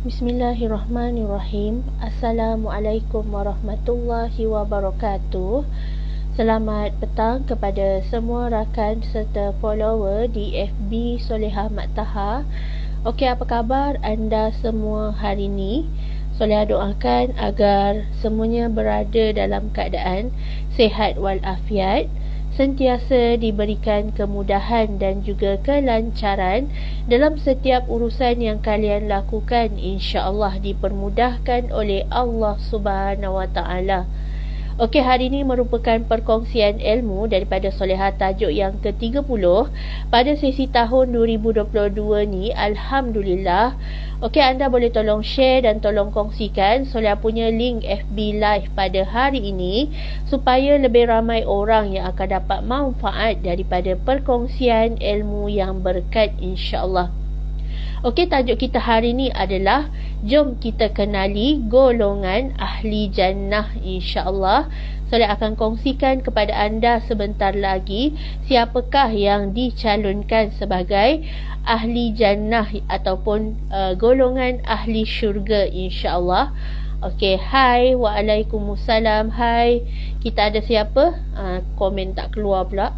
Bismillahirrahmanirrahim. Assalamualaikum warahmatullahi wabarakatuh. Selamat petang kepada semua rakan serta follower di FB Solehah Mat Taha. Okey, apa khabar anda semua hari ini? Solehah doakan agar semuanya berada dalam keadaan sihat walafiat, sentiasa diberikan kemudahan dan juga kelancaran dalam setiap urusan yang kalian lakukan, insya-Allah dipermudahkan oleh Allah Subhanahu Wa Taala. Okey, hari ini merupakan perkongsian ilmu daripada Solehah tajuk yang ke-30 pada sesi tahun 2022 ni. Alhamdulillah. Okey, anda boleh tolong share dan tolong kongsikan Solehah punya link FB Live pada hari ini supaya lebih ramai orang yang akan dapat manfaat daripada perkongsian ilmu yang berkat, insya-Allah. Okey, tajuk kita hari ini adalah jom kita kenali golongan ahli jannah, insya-Allah. Saya akan kongsikan kepada anda sebentar lagi siapakah yang dicalonkan sebagai ahli jannah ataupun golongan ahli syurga, insya-Allah. Okey, hai, waalaikumsalam. Hai, kita ada siapa? Komen tak keluar pula.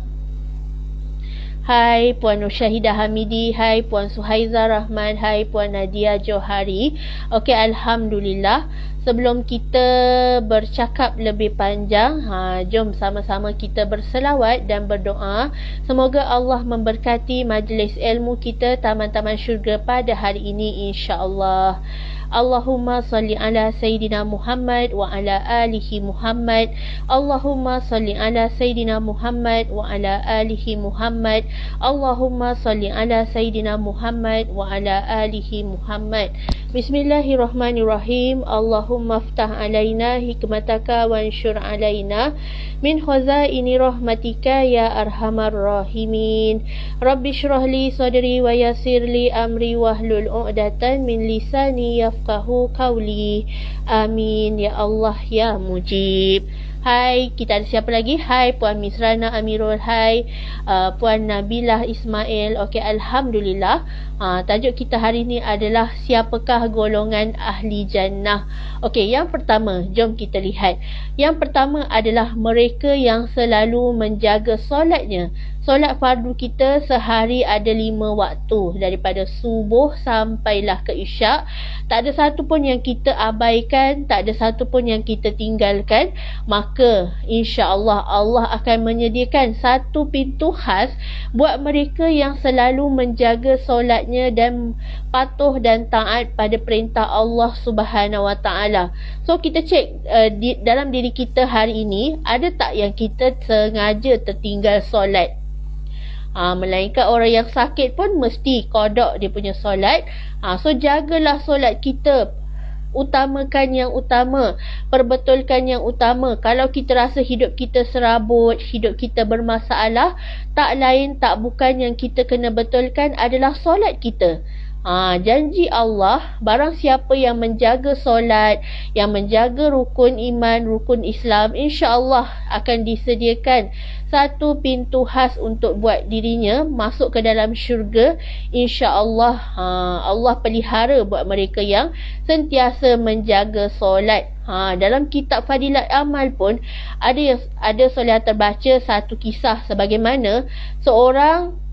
Hai Puan Nur Syahidah Hamidi, hai Puan Suhaiza Rahman, hai Puan Nadia Johari. Okey, alhamdulillah. Sebelum kita bercakap lebih panjang, jom sama-sama kita berselawat dan berdoa. Semoga Allah memberkati majlis ilmu kita Taman-Taman Syurga pada hari ini, insya-Allah. Allahumma salli ala Sayyidina Muhammad wa ala alihi Muhammad. Allahumma salli ala Sayyidina Muhammad wa ala alihi Muhammad. Allahumma salli ala Sayyidina Muhammad wa ala alihi Muhammad. Bismillahirrahmanirrahim. Allahumma aftah alaina hikmataka wa anshur alaina min khazaini rahmatika ya arhamar rahimin. Rabbi shrah li sadri wa yassir li amri wahlul 'uqdatan min lisani yafqahu qawli. Amin ya Allah ya Mujib. Hai, kita ada siapa lagi? Hai Puan Misrana Amirul, hai Puan Nabilah Ismail. Okey, alhamdulillah. Tajuk kita hari ini adalah siapakah golongan ahli jannah. Okey, yang pertama, jom kita lihat. Yang pertama adalah mereka yang selalu menjaga solatnya. Solat fardu kita sehari ada 5 waktu, daripada subuh sampailah ke isyak. Tak ada satu pun yang kita abaikan, tak ada satu pun yang kita tinggalkan. Maka insya-Allah Allah akan menyediakan satu pintu khas buat mereka yang selalu menjaga solatnya dan patuh dan taat pada perintah Allah Subhanahu Wa Taala. So kita cek dalam diri kita hari ini, ada tak yang kita sengaja tertinggal solat? Melainkan orang yang sakit pun mesti qada dia punya solat. So jagalah solat kita, utamakan yang utama, perbetulkan yang utama. Kalau kita rasa hidup kita serabut, hidup kita bermasalah, tak lain tak bukan yang kita kena betulkan adalah solat kita. Janji Allah, barang siapa yang menjaga solat, yang menjaga rukun iman, rukun Islam, insya-Allah akan disediakan satu pintu khas untuk buat dirinya masuk ke dalam syurga, insya-Allah. Allah pelihara buat mereka yang sentiasa menjaga solat. Dalam kitab Fadilat Amal pun ada Solehah terbaca satu kisah sebagaimana seorang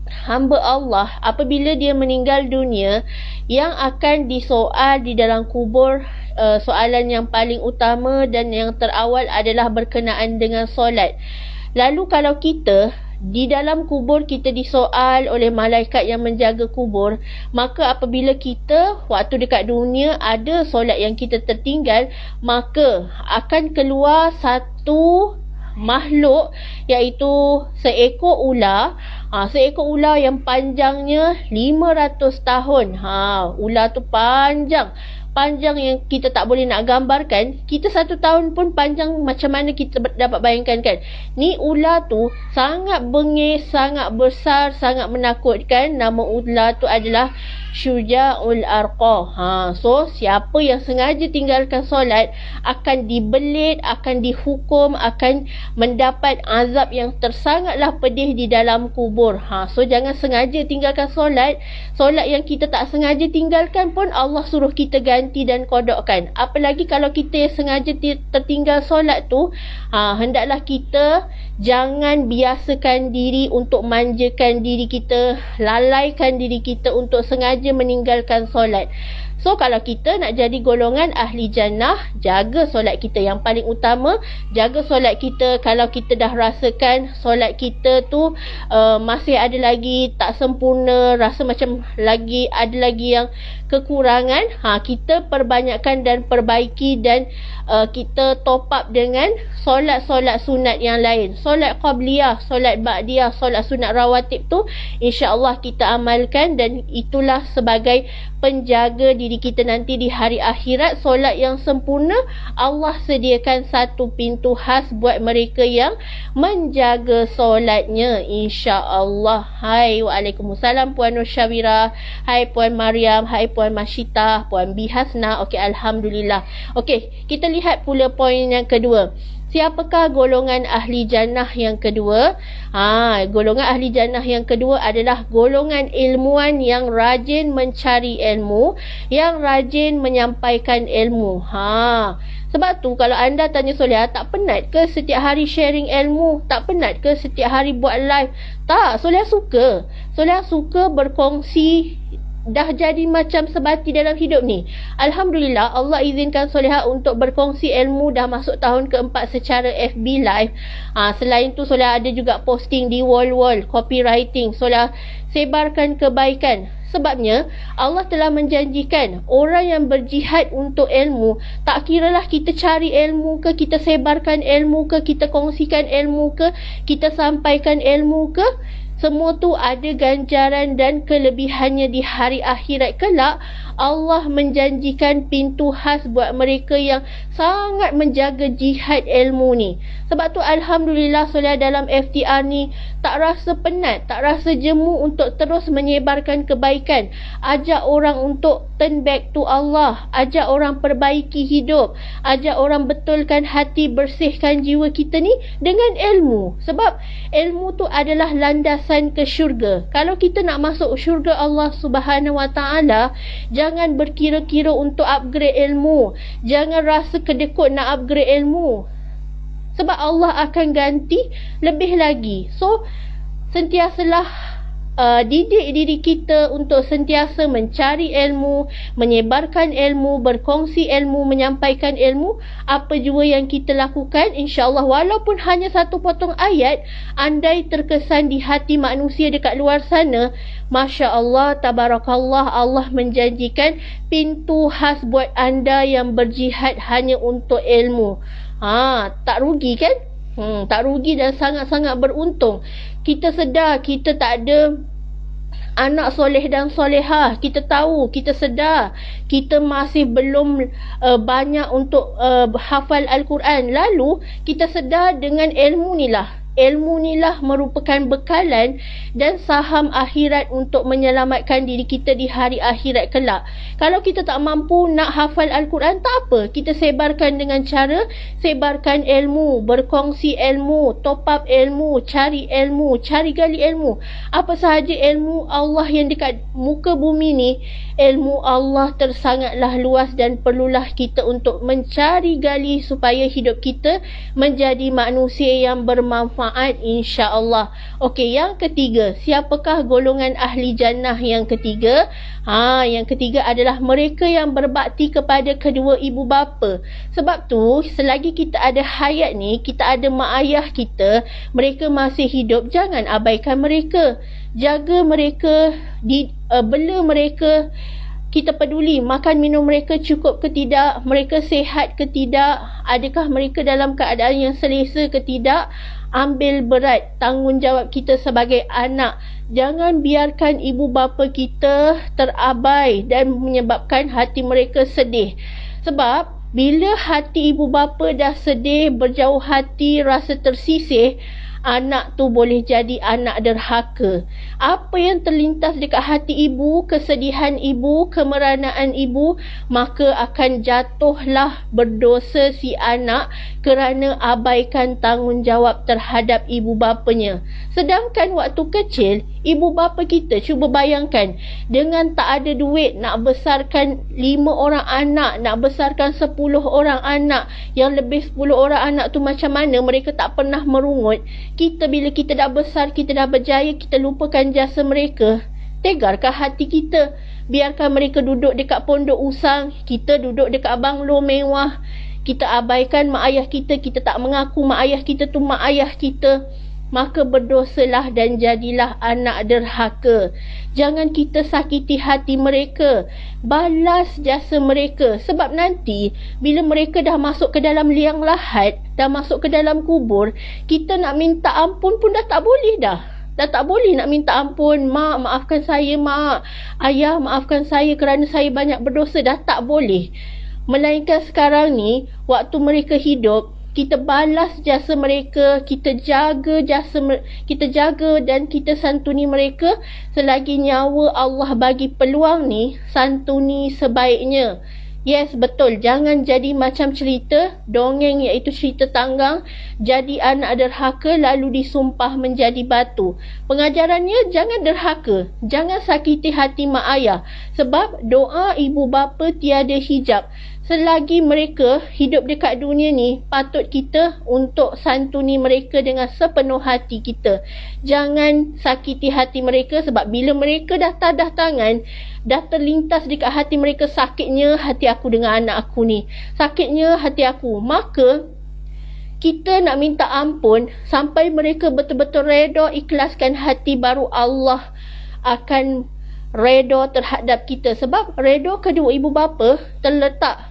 hamba Allah apabila dia meninggal dunia, yang akan disoal di dalam kubur, soalan yang paling utama dan yang terawal adalah berkenaan dengan solat. Lalu kalau kita di dalam kubur kita disoal oleh malaikat yang menjaga kubur, maka apabila kita waktu dekat dunia ada solat yang kita tertinggal, maka akan keluar satu makhluk, iaitu seekor ular. Seekor ular yang panjangnya 500 tahun. Ular tu panjang yang kita tak boleh nak gambarkan. Kita 1 tahun pun panjang macam mana kita dapat bayangkan kan. Ni ular tu sangat bengis, sangat besar, sangat menakutkan. Nama ular tu adalah syuja'ul arqa. So siapa yang sengaja tinggalkan solat akan dibelit, akan dihukum, akan mendapat azab yang tersangatlah pedih di dalam kubur. So jangan sengaja tinggalkan solat. Solat yang kita tak sengaja tinggalkan pun Allah suruh kita ganti dan kodokkan. Apalagi kalau kita yang sengaja tertinggal solat tu, hendaklah kita jangan biasakan diri untuk manjakan diri kita, lalaikan diri kita untuk sengaja meninggalkan solat. So kalau kita nak jadi golongan ahli jannah, jaga solat kita yang paling utama. Jaga solat kita. Kalau kita dah rasakan solat kita tu masih ada lagi tak sempurna, rasa macam ada lagi yang kekurangan, kita perbanyakkan dan perbaiki, dan kita top up dengan solat-solat sunat yang lain. Solat qabliyah, solat ba'diyah, solat sunat rawatib tu insya-Allah kita amalkan, dan itulah sebagai penjaga diri kita nanti di hari akhirat. Solat yang sempurna, Allah sediakan satu pintu khas buat mereka yang menjaga solatnya, insya-Allah. Hai, waalaikumsalam Puan Nur Syawira, hai Puan Mariam, hai Puan Masyita, Puan Bihasna. Okey, alhamdulillah. Okey, kita lihat pula poin yang kedua. Siapakah golongan ahli jannah yang kedua? Golongan ahli jannah yang kedua adalah golongan ilmuwan yang rajin mencari ilmu, yang rajin menyampaikan ilmu. Sebab tu kalau anda tanya Soleha, tak penat ke setiap hari sharing ilmu? Tak penat ke setiap hari buat live? Tak, Soleha suka. Soleha suka berkongsi. Dah jadi macam sebati dalam hidup ni. Alhamdulillah, Allah izinkan Soleha untuk berkongsi ilmu dah masuk tahun keempat secara FB live. Selain tu Soleha ada juga posting di wall-wall copywriting. Soleha sebarkan kebaikan. Sebabnya Allah telah menjanjikan orang yang berjihad untuk ilmu, tak kiralah kita cari ilmu ke, kita sebarkan ilmu ke, kita kongsikan ilmu ke, kita sampaikan ilmu ke, semua tu ada ganjaran dan kelebihannya di hari akhirat kelak. Allah menjanjikan pintu khas buat mereka yang sangat menjaga jihad ilmu ni. Sebab tu alhamdulillah Soleha dalam FTR ni tak rasa penat, tak rasa jemu untuk terus menyebarkan kebaikan. Ajak orang untuk turn back to Allah, ajak orang perbaiki hidup, ajak orang betulkan hati, bersihkan jiwa kita ni dengan ilmu. Sebab ilmu tu adalah landasan ke syurga. Kalau kita nak masuk syurga Allah Subhanahu Wa Taala, jangan berkira-kira untuk upgrade ilmu. Jangan rasa kedekut nak upgrade ilmu. Sebab Allah akan ganti lebih lagi. So, sentiasalah didik diri kita untuk sentiasa mencari ilmu, menyebarkan ilmu, berkongsi ilmu, menyampaikan ilmu. Apa jua yang kita lakukan, insya-Allah walaupun hanya satu potong ayat, andai terkesan di hati manusia dekat luar sana, masya-Allah, tabarakallah, Allah menjanjikan pintu khas buat anda yang berjihad hanya untuk ilmu. Tak rugi kan? Tak rugi dan sangat-sangat beruntung. Kita sedar kita tak ada anak soleh dan solehah. Kita tahu, kita sedar kita masih belum banyak untuk hafal Al-Quran. Lalu kita sedar dengan ilmu ni lah merupakan bekalan dan saham akhirat untuk menyelamatkan diri kita di hari akhirat kelak. Kalau kita tak mampu nak hafal Al-Quran, tak apa, kita sebarkan dengan cara sebarkan ilmu, berkongsi ilmu, top up ilmu, cari gali ilmu. Apa sahaja ilmu Allah yang dekat muka bumi ni, ilmu Allah tersangatlah luas dan perlulah kita untuk mencari gali supaya hidup kita menjadi manusia yang bermanfaat, insya-Allah. Okey, yang ketiga, siapakah golongan ahli jannah yang ketiga? Yang ketiga adalah mereka yang berbakti kepada kedua ibu bapa. Sebab tu, selagi kita ada hayat ni, kita ada mak ayah kita, mereka masih hidup, jangan abaikan mereka. Jaga mereka, bela mereka. Kita peduli makan minum mereka cukup ke tidak, mereka sihat ke tidak, adakah mereka dalam keadaan yang selesa ke tidak. Ambil berat tanggungjawab kita sebagai anak. Jangan biarkan ibu bapa kita terabai dan menyebabkan hati mereka sedih. Sebab bila hati ibu bapa dah sedih, berjauh hati, rasa tersisih, anak tu boleh jadi anak derhaka. Apa yang terlintas dekat hati ibu, kesedihan ibu, kemeranaan ibu, maka akan jatuhlah berdosa si anak kerana abaikan tanggungjawab terhadap ibu bapanya. Sedangkan waktu kecil, ibu bapa kita, cuba bayangkan, dengan tak ada duit nak besarkan 5 orang anak, nak besarkan 10 orang anak, yang lebih 10 orang anak tu macam mana mereka tak pernah merungut. Kita bila kita dah besar, kita dah berjaya, kita lupakan jasa mereka. Tegarkah hati kita? Biarkan mereka duduk dekat pondok usang, kita duduk dekat banglo mewah. Kita abaikan mak ayah kita, kita tak mengaku mak ayah kita tu mak ayah kita. Maka berdosalah dan jadilah anak derhaka. Jangan kita sakiti hati mereka. Balas jasa mereka. Sebab nanti bila mereka dah masuk ke dalam liang lahat, dah masuk ke dalam kubur, kita nak minta ampun pun dah tak boleh dah. Dah tak boleh nak minta ampun. Mak, maafkan saya mak. Ayah, maafkan saya kerana saya banyak berdosa. Dah tak boleh. Melainkan sekarang ni, waktu mereka hidup, kita balas jasa mereka, kita jaga dan kita santuni mereka selagi nyawa Allah bagi peluang ni, santuni sebaiknya. Yes, betul. Jangan jadi macam cerita dongeng, iaitu cerita tanggang, jadi anak derhaka lalu disumpah menjadi batu. Pengajarannya, jangan derhaka, jangan sakiti hati mak ayah, sebab doa ibu bapa tiada hijab. Selagi mereka hidup dekat dunia ni, patut kita untuk santuni mereka dengan sepenuh hati kita. Jangan sakiti hati mereka, sebab bila mereka dah tadah tangan, dah terlintas dekat hati mereka, sakitnya hati aku dengan anak aku ni, sakitnya hati aku, maka kita nak minta ampun sampai mereka betul-betul reda, ikhlaskan hati, baru Allah akan reda terhadap kita. Sebab reda kedua ibu bapa terletak,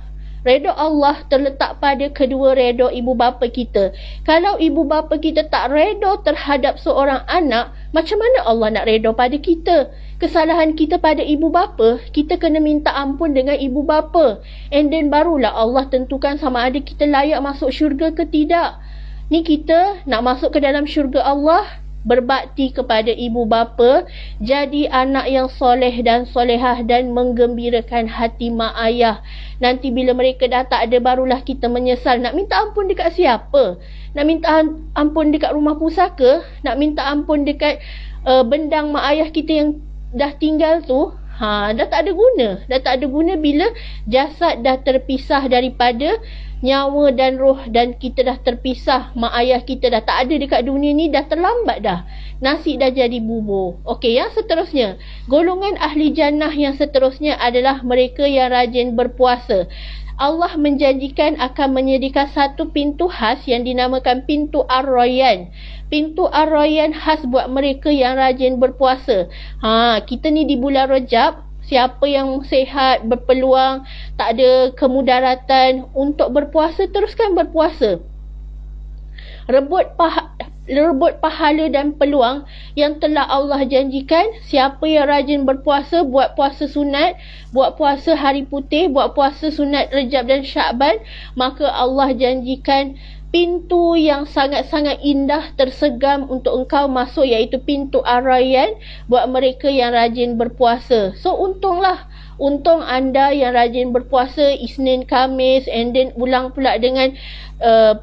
reda Allah terletak pada kedua reda ibu bapa kita. Kalau ibu bapa kita tak reda terhadap seorang anak, macam mana Allah nak reda pada kita? Kesalahan kita pada ibu bapa, kita kena minta ampun dengan ibu bapa. And then barulah Allah tentukan sama ada kita layak masuk syurga ke tidak. Ni kita nak masuk ke dalam syurga Allah, berbakti kepada ibu bapa, jadi anak yang soleh dan solehah dan menggembirakan hati mak ayah. Nanti bila mereka dah tak ada, barulah kita menyesal. Nak minta ampun dekat siapa? Nak minta ampun dekat rumah pusaka? Nak minta ampun dekat bendang mak ayah kita yang dah tinggal tu? Dah tak ada guna. Dah tak ada guna bila jasad dah terpisah daripada nyawa dan roh, dan kita dah terpisah, mak ayah kita dah tak ada dekat dunia ni, dah terlambat dah. Nasi dah jadi bubur. Okey, yang seterusnya, golongan ahli jannah yang seterusnya adalah mereka yang rajin berpuasa. Allah menjanjikan akan menyediakan satu pintu khas yang dinamakan pintu Ar-Rayyan. Pintu Ar-Rayyan khas buat mereka yang rajin berpuasa. Kita ni di bulan Rajab, siapa yang sihat, berpeluang, tak ada kemudaratan untuk berpuasa, teruskan berpuasa. Rebut pahala dan peluang yang telah Allah janjikan. Siapa yang rajin berpuasa, buat puasa sunat, buat puasa hari putih, buat puasa sunat Rejab dan Syakban, maka Allah janjikan pintu yang sangat-sangat indah tersegam untuk engkau masuk, iaitu pintu Ar-Rayyan buat mereka yang rajin berpuasa. So untung anda yang rajin berpuasa Isnin, Khamis, and then ulang pula dengan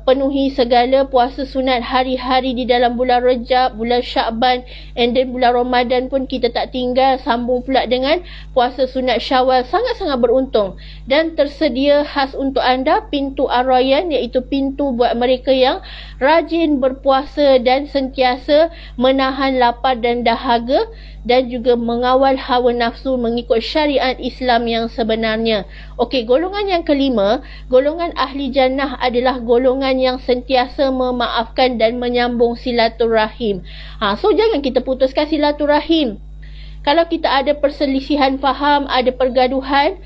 penuhi segala puasa sunat hari-hari di dalam bulan Rejab, bulan Syakban, and then bulan Ramadan pun kita tak tinggal, sambung pula dengan puasa sunat Syawal. Sangat-sangat beruntung. Dan tersedia khas untuk anda pintu Ar-Rayyan, iaitu pintu buat mereka yang rajin berpuasa dan sentiasa menahan lapar dan dahaga, dan juga mengawal hawa nafsu mengikut syariat Islam yang sebenarnya. Okey, golongan yang kelima, golongan ahli jannah adalah golongan yang sentiasa memaafkan dan menyambung silaturahim. So jangan kita putuskan silaturahim. Kalau kita ada perselisihan faham, ada pergaduhan,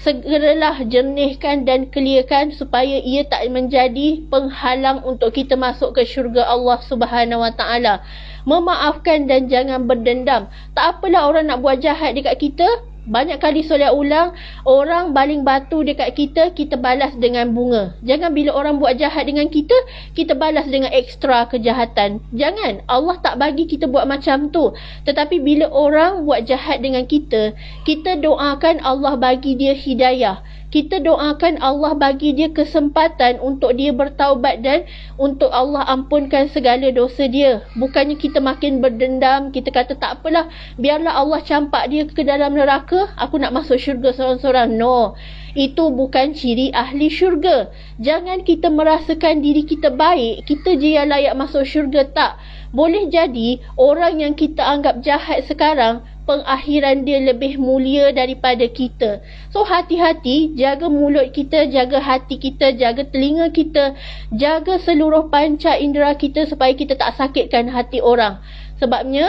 segeralah jernihkan dan clearkan supaya ia tak menjadi penghalang untuk kita masuk ke syurga Allah Subhanahu Wa Taala. Memaafkan dan jangan berdendam. Tak apalah orang nak buat jahat dekat kita, Banyak kali solat ulang, orang baling batu dekat kita, kita balas dengan bunga. Jangan bila orang buat jahat dengan kita, kita balas dengan ekstra kejahatan. Jangan. Allah tak bagi kita buat macam tu. Tetapi bila orang buat jahat dengan kita, kita doakan Allah bagi dia hidayah. Kita doakan Allah bagi dia kesempatan untuk dia bertaubat dan untuk Allah ampunkan segala dosa dia. Bukannya kita makin berdendam, kita kata tak apalah, biarlah Allah campak dia ke dalam neraka, aku nak masuk syurga seorang-seorang. No, itu bukan ciri ahli syurga. Jangan kita merasakan diri kita baik, kita je yang layak masuk syurga. Tak. Boleh jadi orang yang kita anggap jahat sekarang, pengakhiran dia lebih mulia daripada kita. So hati-hati, jaga mulut kita, jaga hati kita, jaga telinga kita, jaga seluruh panca indera kita supaya kita tak sakitkan hati orang. Sebabnya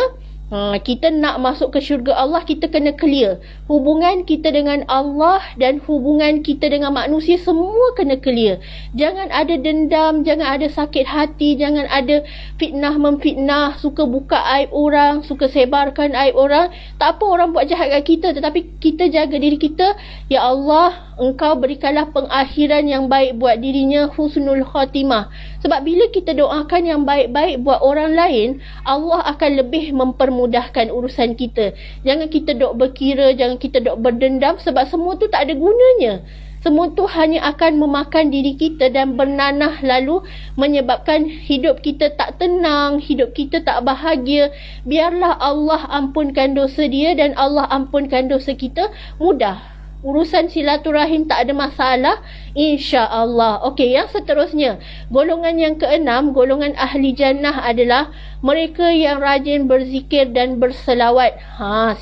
kita nak masuk ke syurga Allah, kita kena clear. Hubungan kita dengan Allah dan hubungan kita dengan manusia semua kena clear. Jangan ada dendam, jangan ada sakit hati, jangan ada fitnah-memfitnah, suka buka aib orang, suka sebarkan aib orang. Tak apa orang buat jahat kat kita, tetapi kita jaga diri kita. Ya Allah, Engkau berikanlah pengakhiran yang baik buat dirinya, husnul khatimah. Sebab bila kita doakan yang baik-baik buat orang lain, Allah akan lebih mempermudahkan urusan kita. Jangan kita dok berkira, jangan kita dok berdendam, sebab semua tu tak ada gunanya. Semua tu hanya akan memakan diri kita dan bernanah, lalu menyebabkan hidup kita tak tenang, hidup kita tak bahagia. Biarlah Allah ampunkan dosa dia dan Allah ampunkan dosa kita, mudah. Urusan silaturahim tak ada masalah, insya-Allah. Okey, yang seterusnya, golongan yang keenam, golongan ahli jannah adalah mereka yang rajin berzikir dan berselawat.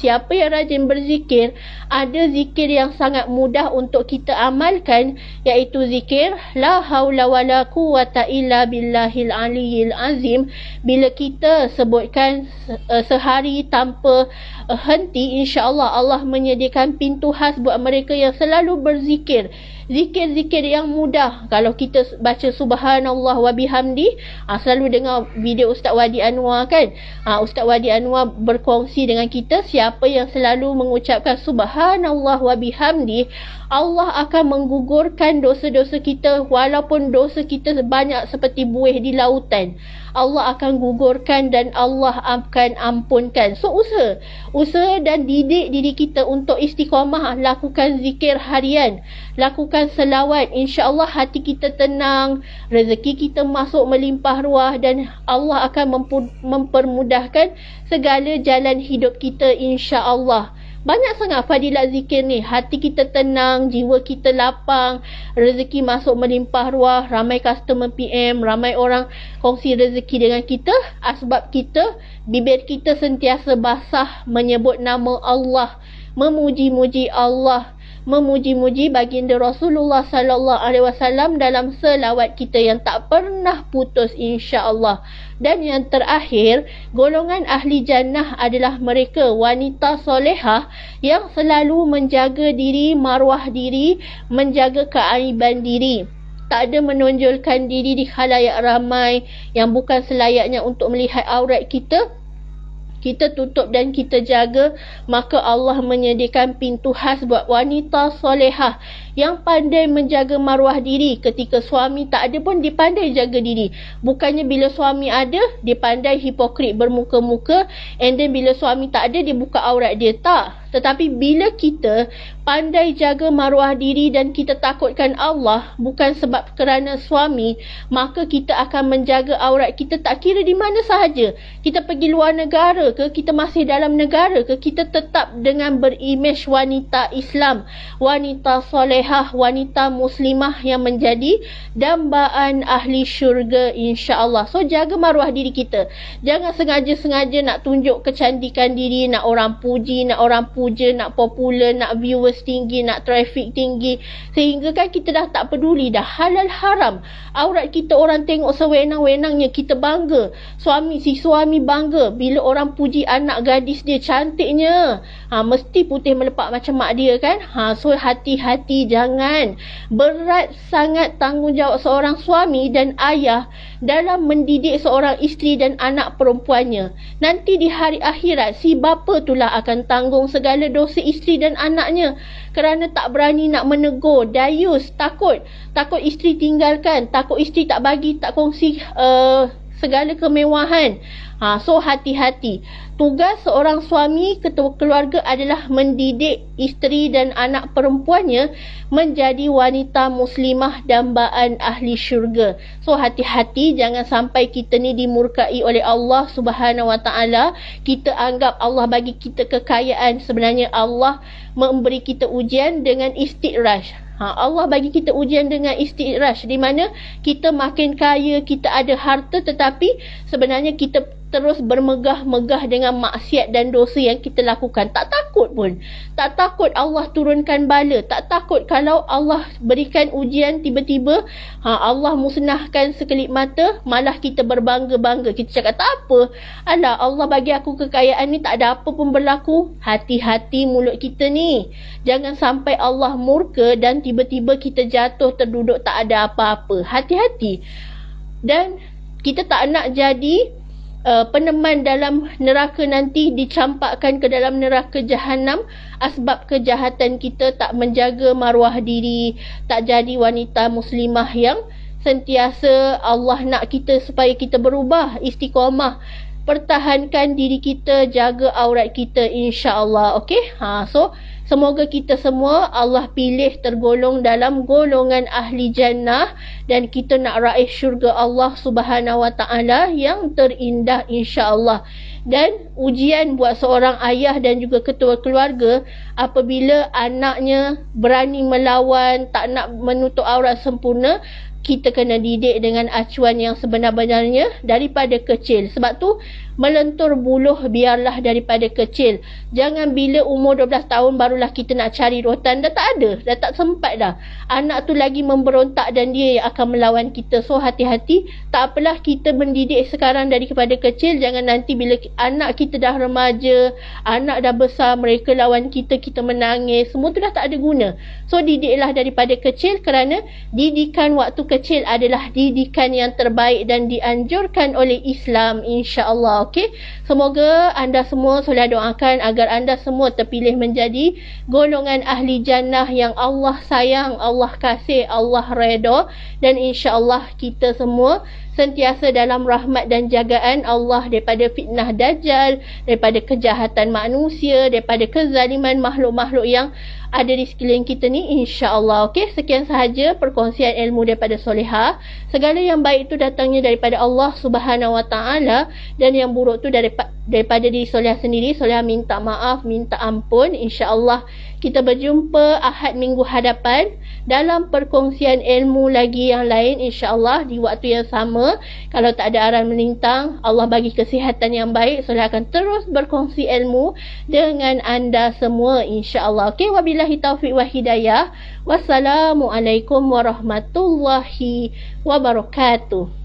Siapa yang rajin berzikir, ada zikir yang sangat mudah untuk kita amalkan, iaitu zikir la haula wala quwata illa billahil aliyil azim. Bila kita sebutkan sehari tanpa henti, insya-Allah Allah menyediakan pintu khas buat mereka yang selalu berzikir. Zikir-zikir yang mudah. Kalau kita baca subhanallah wa bihamdi, selalu dengar video Ustaz Wadi Anwar kan. Ustaz Wadi Anwar berkongsi dengan kita, siapa yang selalu mengucapkan subhanallah wa bihamdi, Allah akan menggugurkan dosa-dosa kita, walaupun dosa kita banyak seperti buih di lautan. Allah akan gugurkan dan Allah akan ampunkan. So usaha dan didik diri kita untuk istiqamah, lakukan zikir harian, lakukan selawat. InsyaAllah hati kita tenang, rezeki kita masuk melimpah ruah dan Allah akan mempermudahkan segala jalan hidup kita, insyaAllah. Banyak sangat fadilat zikir ni. Hati kita tenang, jiwa kita lapang, rezeki masuk melimpah ruah, ramai customer PM, ramai orang kongsi rezeki dengan kita. Sebab kita, bibir kita sentiasa basah menyebut nama Allah, memuji-muji Allah, memuji-muji baginda Rasulullah sallallahu alaihi wasallam dalam selawat kita yang tak pernah putus, insya-Allah. Dan yang terakhir, golongan ahli jannah adalah mereka wanita solehah yang selalu menjaga diri, maruah diri, menjaga keaiban diri. Tak ada menonjolkan diri di khalayak ramai yang bukan selayaknya untuk melihat aurat kita. Kita tutup dan kita jaga, maka Allah menyediakan pintu khas buat wanita solehah yang pandai menjaga maruah diri. Ketika suami tak ada pun dia pandai jaga diri. Bukannya bila suami ada, dia pandai hipokrit bermuka-muka, and then bila suami tak ada, dia buka aurat dia. Tak. Tetapi bila kita pandai jaga maruah diri dan kita takutkan Allah, bukan sebab kerana suami, maka kita akan menjaga aurat kita tak kira di mana sahaja. Kita pergi luar negara ke, kita masih dalam negara ke, kita tetap dengan berimej wanita Islam, wanita solehah, wanita muslimah yang menjadi dambaan ahli syurga, insya-Allah. So jaga maruah diri kita. Jangan sengaja-sengaja nak tunjuk kecantikan diri, nak orang puji, nak orang puja, nak popular, nak viewers tinggi, nak traffic tinggi, sehingga kan kita dah tak peduli dah halal haram. Aurat kita orang tengok sewenang-wenangnya, kita bangga. Si suami bangga bila orang puji anak gadis dia, cantiknya. Mesti putih melepak macam mak dia kan. So hati-hati, jangan. Berat sangat tanggungjawab seorang suami dan ayah dalam mendidik seorang isteri dan anak perempuannya. Nanti di hari akhirat, si bapa itulah akan tanggung segala dosa isteri dan anaknya kerana tak berani nak menegur, dayus, takut isteri tinggalkan, takut isteri tak bagi, tak kongsi segala kemewahan. So hati-hati. Tugas seorang suami, ketua keluarga adalah mendidik isteri dan anak perempuannya menjadi wanita muslimah dambaan ahli syurga. So hati-hati, jangan sampai kita ni dimurkai oleh Allah Subhanahu Wa Taala. Kita anggap Allah bagi kita kekayaan, sebenarnya Allah memberi kita ujian dengan istidraj. Allah bagi kita ujian dengan istidraj, di mana kita makin kaya, kita ada harta, tetapi sebenarnya kita terus bermegah-megah dengan maksiat dan dosa yang kita lakukan. Tak takut pun. Tak takut Allah turunkan bala. Tak takut kalau Allah berikan ujian tiba-tiba Allah musnahkan sekelip mata, malah kita berbangga-bangga. Kita cakap tak apa. Alah, Allah bagi aku kekayaan ni, tak ada apa pun berlaku. Hati-hati mulut kita ni. Jangan sampai Allah murka dan tiba-tiba kita jatuh terduduk tak ada apa-apa. Hati-hati. Dan kita tak nak jadi peneman dalam neraka nanti, dicampakkan ke dalam neraka jahanam asbab kejahatan kita, tak menjaga maruah diri, tak jadi wanita muslimah yang sentiasa Allah nak kita supaya kita berubah, istiqamah, pertahankan diri kita, jaga aurat kita, insya-Allah. Okey, so semoga kita semua Allah pilih tergolong dalam golongan ahli jannah dan kita nak raih syurga Allah Subhanahu Wa Taala yang terindah, insya-Allah. Dan ujian buat seorang ayah dan juga ketua keluarga apabila anaknya berani melawan, tak nak menutup aurat sempurna, kita kena didik dengan acuan yang sebenar-benarnya daripada kecil. Sebab tu melentur buluh biarlah daripada kecil. Jangan bila umur 12 tahun barulah kita nak cari rotan. Dah tak ada, dah tak sempat dah. Anak tu lagi memberontak dan dia yang akan melawan kita. So hati-hati. Tak apalah kita mendidik sekarang daripada kecil. Jangan nanti bila anak kita dah remaja, anak dah besar, mereka lawan kita, kita menangis. Semua tu dah tak ada guna. So didiklah daripada kecil, kerana didikan waktu kecil adalah didikan yang terbaik dan dianjurkan oleh Islam, insya-Allah. Okey, semoga anda semua saya doakan agar anda semua terpilih menjadi golongan ahli jannah yang Allah sayang, Allah kasih, Allah redha, dan insya-Allah kita semua sentiasa dalam rahmat dan jagaan Allah daripada fitnah dajjal, daripada kejahatan manusia, daripada kezaliman makhluk-makhluk yang ada di sekeliling kita ni, insya-Allah. Okey, sekian sahaja perkongsian ilmu daripada Soleha. Segala yang baik itu datangnya daripada Allah Subhanahu Wa Taala, dan yang buruk tu daripada diri Soleha sendiri. Soleha minta maaf, minta ampun. Insya-Allah kita berjumpa Ahad minggu hadapan dalam perkongsian ilmu lagi yang lain, insya-Allah di waktu yang sama. Kalau tak ada aran melintang, Allah bagi kesihatan yang baik, Soleha akan terus berkongsi ilmu dengan anda semua, insya-Allah. Okey, wabillahi taufiq wa hidayah. Wassalamualaikum warahmatullahi wabarakatuh.